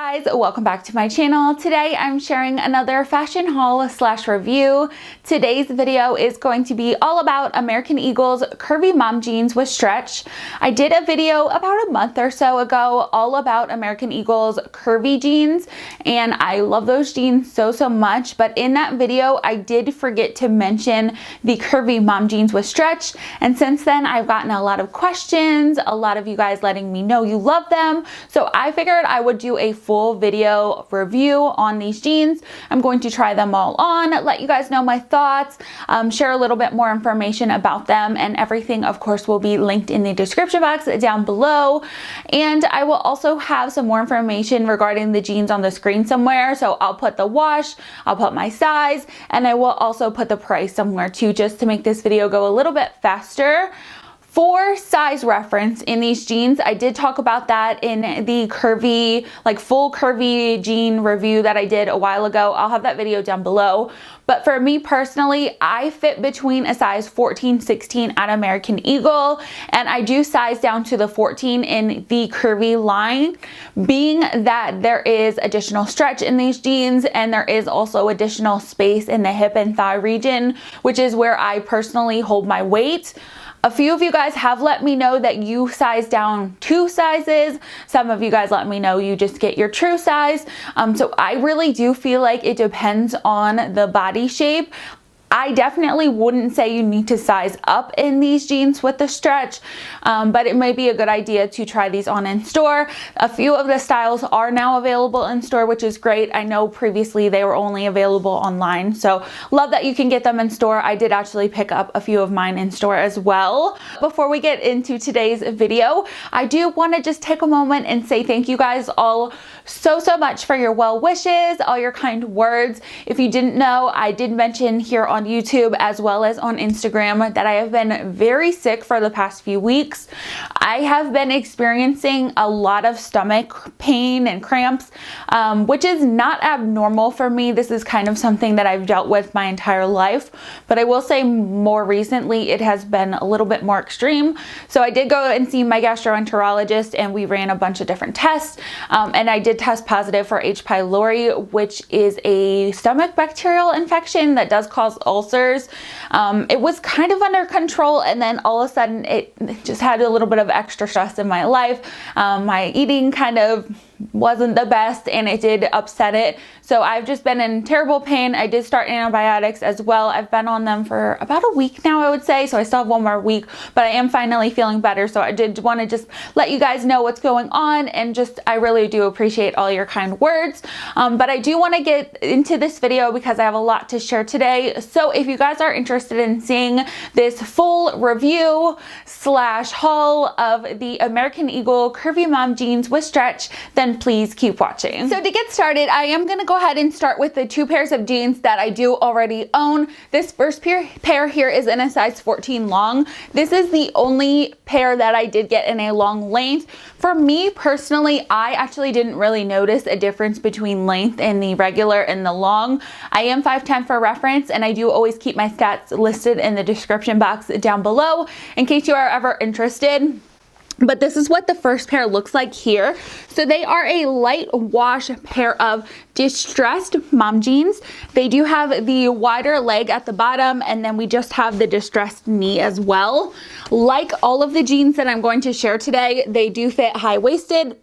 guys, welcome back to my channel. Today I'm sharing another fashion haul / review. Today's video is going to be all about American Eagle's curvy mom jeans with stretch. I did a video about a month or so ago all about American Eagle's curvy jeans, and I love those jeans so much, but in that video I did forget to mention the curvy mom jeans with stretch, and since then I've gotten a lot of questions, a lot of you guys letting me know you love them, so I figured I would do a full video review on these jeans. I'm going to try them all on, let you guys know my thoughts, share a little bit more information about them, and everything of course will be linked in the description box down below. And I will also have some more information regarding the jeans on the screen somewhere, so I'll put the wash, I'll put my size, and I will also put the price somewhere too, just to make this video go a little bit faster. For size reference in these jeans, I did talk about that in the curvy, like full curvy jean review that I did a while ago. I'll have that video down below. But for me personally, I fit between a size 14, 16 at American Eagle, and I do size down to the 14 in the curvy line, being that there is additional stretch in these jeans and there is also additional space in the hip and thigh region, which is where I personally hold my weight. A few of you guys have let me know that you size down 2 sizes. Some of you guys let me know you just get your true size. So I really do feel like it depends on the body shape. I definitely wouldn't say you need to size up in these jeans with the stretch, but it may be a good idea to try these on in store. A few of the styles are now available in store, which is great. I know previously they were only available online, so love that you can get them in store. I did actually pick up a few of mine in store as well. Before we get into today's video, I do want to just take a moment and say thank you guys all so much for your well wishes, all your kind words. If you didn't know, I did mention here on YouTube as well as on Instagram that I have been very sick for the past few weeks. I have been experiencing a lot of stomach pain and cramps, which is not abnormal for me. This is kind of something that I've dealt with my entire life, but I will say more recently it has been a little bit more extreme. So I did go and see my gastroenterologist and we ran a bunch of different tests, and I did test positive for H. pylori, which is a stomach bacterial infection that does cause ulcers. It was kind of under control, and then all of a sudden it just had a little bit of extra stress in my life. My eating kind of wasn't the best and it did upset it. So I've just been in terrible pain. I did start antibiotics as well. I've been on them for about a week now, I would say. So I still have one more week, but I am finally feeling better. So I did want to just let you guys know what's going on, and just I really do appreciate all your kind words. But I do want to get into this video because I have a lot to share today. So if you guys are interested in seeing this full review / haul of the American Eagle curvy mom jeans with stretch, then please keep watching. So to get started, I am going to go ahead and start with the 2 pairs of jeans that I do already own. This first pair here is in a size 14 long. This is the only pair that I did get in a long length. For me personally, I actually didn't really notice a difference between length and the regular and the long. I am 5'10" for reference, and I do always keep my stats listed in the description box down below in case you are ever interested. But this is what the first pair looks like here. So they are a light wash pair of distressed mom jeans. They do have the wider leg at the bottom, and then we just have the distressed knee as well. Like all of the jeans that I'm going to share today, they do fit high-waisted.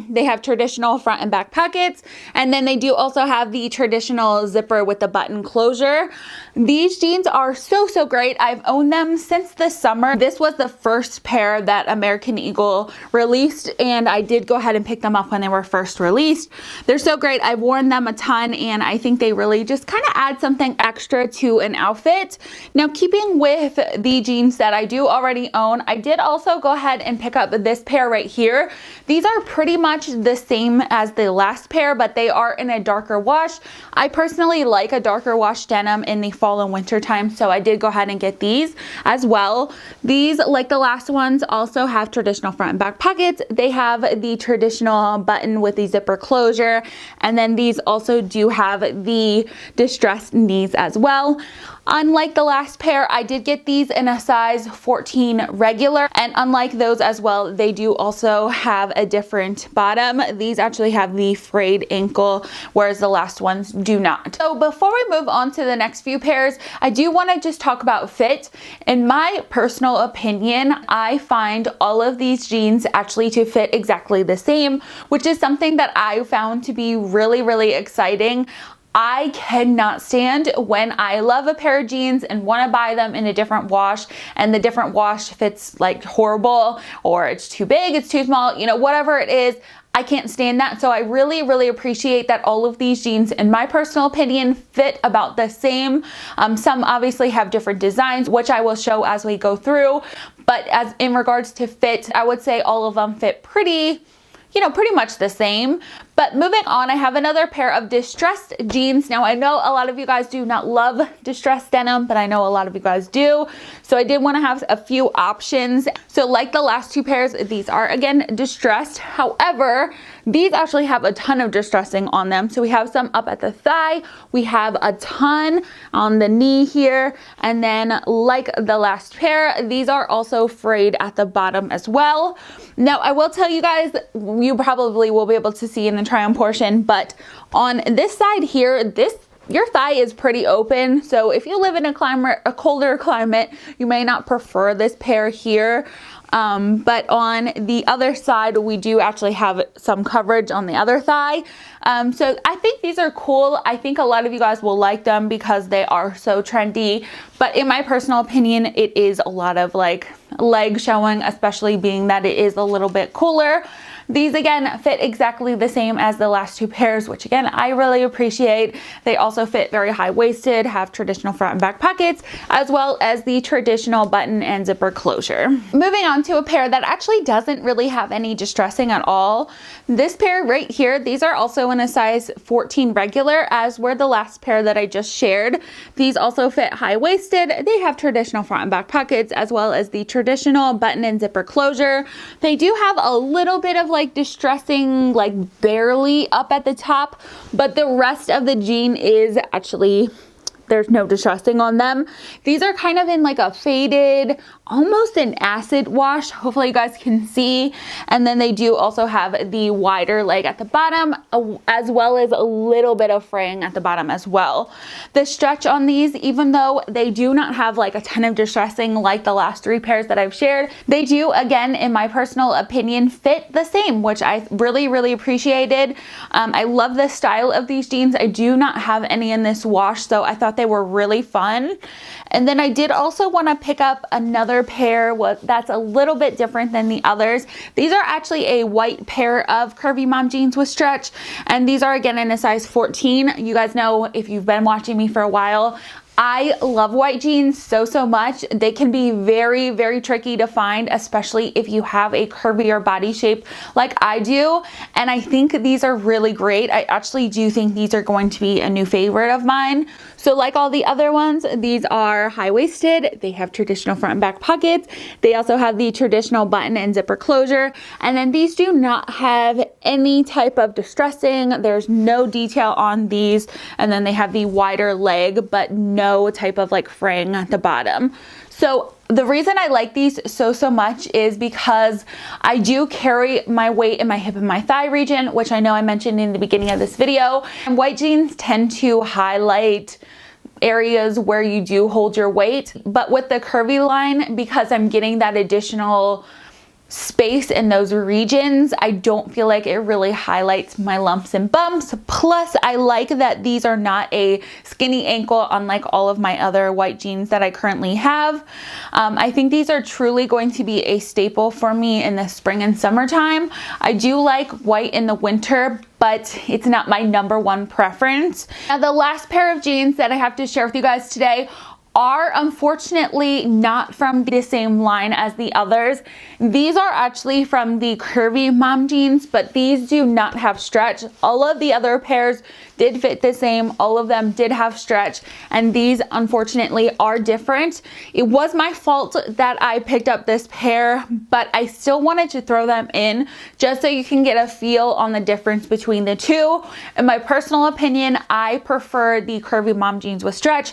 They have traditional front and back pockets, and then they do also have the traditional zipper with the button closure. These jeans are so great. I've owned them since the summer. This was the first pair that American Eagle released, and I did go ahead and pick them up when they were first released. They're so great. I've worn them a ton, and I think they really just kind of add something extra to an outfit. Now, keeping with the jeans that I do already own, I did also go ahead and pick up this pair right here. These are pretty much the same as the last pair, but they are in a darker wash. I personally like a darker wash denim in the fall and winter time, so I did go ahead and get these as well. These, like the last ones, also have traditional front and back pockets. They have the traditional button with the zipper closure, and then these also do have the distressed knees as well. Unlike the last pair, I did get these in a size 14 regular, and unlike those as well, they do also have a different bottom. These actually have the frayed ankle, whereas the last ones do not. So before we move on to the next few pairs, I do want to just talk about fit. In my personal opinion, I find all of these jeans actually to fit exactly the same, which is something that I found to be really, really exciting. I cannot stand when I love a pair of jeans and want to buy them in a different wash, and the different wash fits like horrible, or it's too big, it's too small, you know, whatever it is. I can't stand that. So I really, really appreciate that all of these jeans, in my personal opinion, fit about the same. Some obviously have different designs, which I will show as we go through. But as in regards to fit, I would say all of them fit pretty much the same. But moving on, I have another pair of distressed jeans. Now, I know a lot of you guys do not love distressed denim, but I know a lot of you guys do. So I did want to have a few options. So like the last two pairs, these are again distressed. However, these actually have a ton of distressing on them. So we have some up at the thigh, we have a ton on the knee here, and then like the last pair, these are also frayed at the bottom as well. Now, I will tell you guys, you probably will be able to see in the try on portion, but on this side here, your thigh is pretty open. So if you live in a colder climate, you may not prefer this pair here. But on the other side, we do actually have some coverage on the other thigh. So I think these are cool. I think a lot of you guys will like them because they are so trendy. But in my personal opinion, it is a lot of like leg showing, especially being that it is a little bit cooler. These again fit exactly the same as the last two pairs, which again, I really appreciate. They also fit very high-waisted, have traditional front and back pockets, as well as the traditional button and zipper closure. Moving on to a pair that actually doesn't really have any distressing at all. This pair right here, these are also in a size 14 regular, as were the last pair that I just shared. These also fit high-waisted. They have traditional front and back pockets, as well as the traditional button and zipper closure. They do have a little bit of like distressing, like barely up at the top, but the rest of the jean is actually, there's no distressing on them. These are kind of in like a faded, almost an acid wash. Hopefully you guys can see. And then they do also have the wider leg at the bottom, as well as a little bit of fraying at the bottom as well. The stretch on these, even though they do not have like a ton of distressing like the last three pairs that I've shared, they do, again, in my personal opinion, fit the same, which I really, really appreciated. I love the style of these jeans. I do not have any in this wash, so I thought they were really fun. And then I did also want to pick up another pair that's a little bit different than the others. These are actually a white pair of curvy mom jeans with stretch, and these are again in a size 14. You guys know, if you've been watching me for a while, I love white jeans so much. They can be very, very tricky to find, especially if you have a curvier body shape like I do. And I think these are really great. I actually do think these are going to be a new favorite of mine. So like all the other ones, these are high-waisted. They have traditional front and back pockets. They also have the traditional button and zipper closure. And then these do not have any type of distressing. There's no detail on these. And then they have the wider leg, but no type of like fraying at the bottom. So the reason I like these so much is because I do carry my weight in my hip and my thigh region, which I know I mentioned in the beginning of this video. And white jeans tend to highlight areas where you do hold your weight. But with the curvy line, because I'm getting that additional space in those regions, I don't feel like it really highlights my lumps and bumps. Plus, I like that these are not a skinny ankle, unlike all of my other white jeans that I currently have. I think these are truly going to be a staple for me in the spring and summertime. I do like white in the winter, but it's not my #1 preference. Now, the last pair of jeans that I have to share with you guys today are unfortunately not from the same line as the others. These are actually from the curvy mom jeans, but these do not have stretch. All of the other pairs did fit the same. All of them did have stretch, and these unfortunately are different. It was my fault that I picked up this pair, but I still wanted to throw them in just so you can get a feel on the difference between the two. In my personal opinion, I prefer the curvy mom jeans with stretch.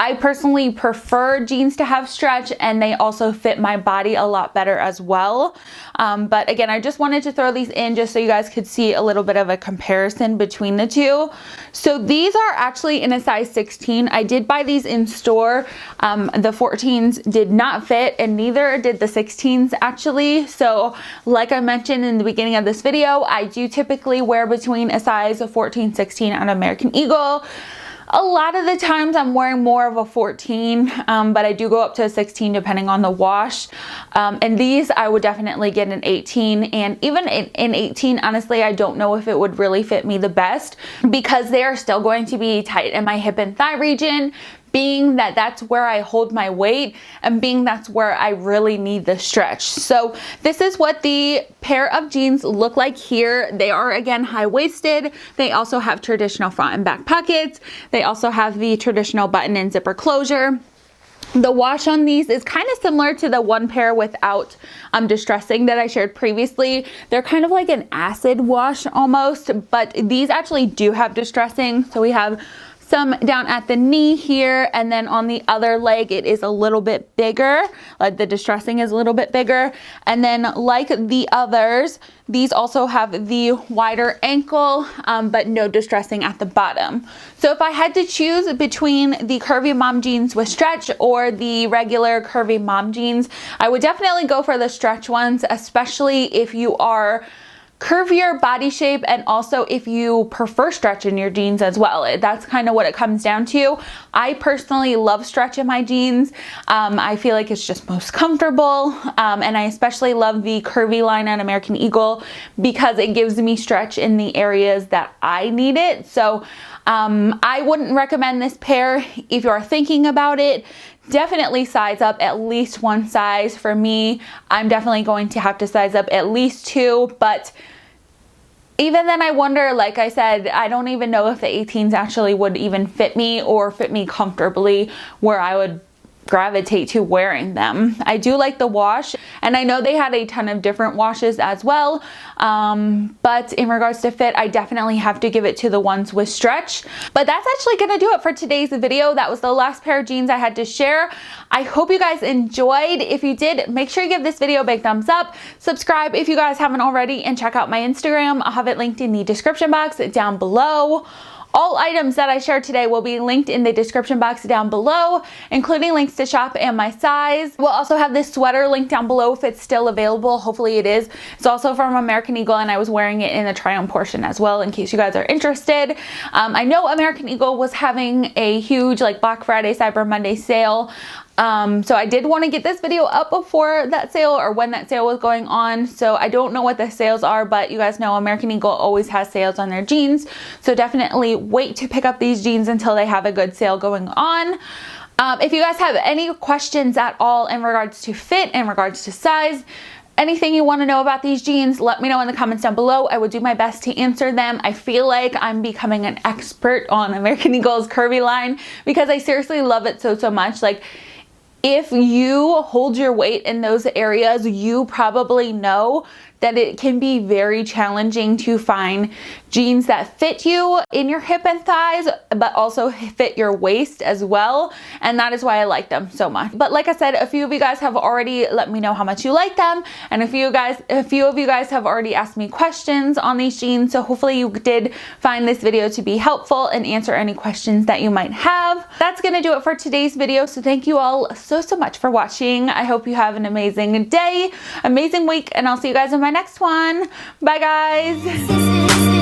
I personally prefer jeans to have stretch, and they also fit my body a lot better as well. But again, I just wanted to throw these in just so you guys could see a little bit of a comparison between the two. So these are actually in a size 16. I did buy these in store. The 14s did not fit, and neither did the 16s actually. So like I mentioned in the beginning of this video, I do typically wear between a size 14, 16 on American Eagle. A lot of the times I'm wearing more of a 14, but I do go up to a 16 depending on the wash. And these I would definitely get an 18, and even in 18, honestly, I don't know if it would really fit me the best because they are still going to be tight in my hip and thigh region, being that that's where I hold my weight and being that's where I really need the stretch. So this is what the pair of jeans look like here. They are again high-waisted. They also have traditional front and back pockets. They also have the traditional button and zipper closure. The wash on these is kind of similar to the one pair without distressing that I shared previously. They're kind of like an acid wash almost, but these actually do have distressing. So we have some down at the knee here, and then on the other leg it is a little bit bigger, like the distressing is a little bit bigger. And then like the others, these also have the wider ankle, but no distressing at the bottom. So if I had to choose between the curvy mom jeans with stretch or the regular curvy mom jeans, I would definitely go for the stretch ones, especially if you are curvier body shape, and also if you prefer stretch in your jeans as well. That's kind of what it comes down to. I personally love stretch in my jeans. I feel like it's just most comfortable, and I especially love the curvy line on American Eagle because it gives me stretch in the areas that I need it. So I wouldn't recommend this pair if you are thinking about it. Definitely size up at least one size. For me, I'm definitely going to have to size up at least 2, but even then I wonder, like I said, I don't even know if the 18s actually would even fit me or fit me comfortably where I would gravitate to wearing them. I do like the wash, and I know they had a ton of different washes as well, but in regards to fit, I definitely have to give it to the ones with stretch. But that's actually gonna do it for today's video. That was the last pair of jeans I had to share. I hope you guys enjoyed. If you did, make sure you give this video a big thumbs up, subscribe if you guys haven't already, and check out my Instagram. I'll have it linked in the description box down below. All items that I shared today will be linked in the description box down below, including links to shop and my size. We'll also have this sweater linked down below if it's still available. Hopefully it is. It's also from American Eagle, and I was wearing it in the try on portion as well in case you guys are interested. I know American Eagle was having a huge like Black Friday, Cyber Monday sale. So I did want to get this video up before that sale or when that sale was going on. So I don't know what the sales are, but you guys know American Eagle always has sales on their jeans. So definitely wait to pick up these jeans until they have a good sale going on. If you guys have any questions at all in regards to fit, in regards to size, anything you want to know about these jeans, let me know in the comments down below. I would do my best to answer them. I feel like I'm becoming an expert on American Eagle's curvy line because I seriously love it so much. Like, if you hold your weight in those areas, you probably know that it can be very challenging to find jeans that fit you in your hip and thighs, but also fit your waist as well. And that is why I like them so much. But like I said, a few of you guys have already let me know how much you like them. And a few of you guys have already asked me questions on these jeans. So hopefully you did find this video to be helpful and answer any questions that you might have. That's gonna do it for today's video. So thank you all so much for watching. I hope you have an amazing day, amazing week, and I'll see you guys in my next one. Bye guys.